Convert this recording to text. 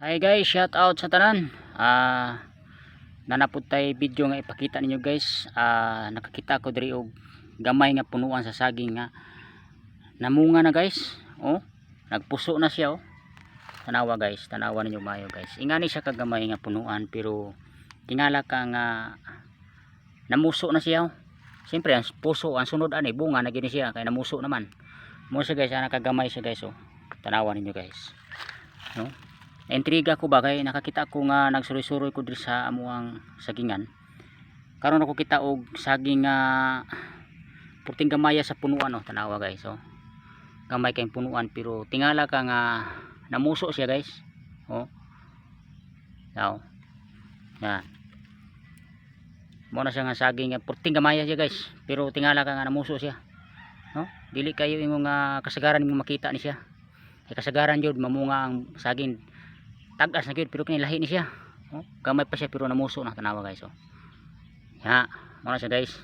Hi guys, shout out sa tanan. Nanapod tay video nga ipakita ninyo guys. Nakakita ko diri og gamay nga punuan sa saging nga namunga na guys. Oh, nagpuso na siya oh. Tanawa guys, tanawa ninyo mayo guys. Ingani siya kagamay nga punuan pero tingala ka nga namuso na siya oh. Siyempre ang puso, ang sunod ani bunga na gini siya kay namuso naman. Mo siya guys, nakagamay siya guys oh. Tanawa ninyo guys. No? Intriga ko ba kay nakakita ko nga nagsuroy-suroy ko diri sa amuang sagingan. Karon ako kita og saging nga puting gamaya sa punuan oh, tanawa guys oh. Gamay kay punuan pero tingala ka nga namuso siya guys. Oh. Now. Yan. Mo na siya nga saging nga puting gamaya siya guys, pero tingala ka nga namuso siya. No? Dili kayo imong kasagaran mo makita ni siya. Kay kasagaran jud mamunga ang saging tagas na gyud pero kinilahi ni siya. Oh, gamay pa siya pero namuso na tanawa guys oh. Ya, mo na siya guys.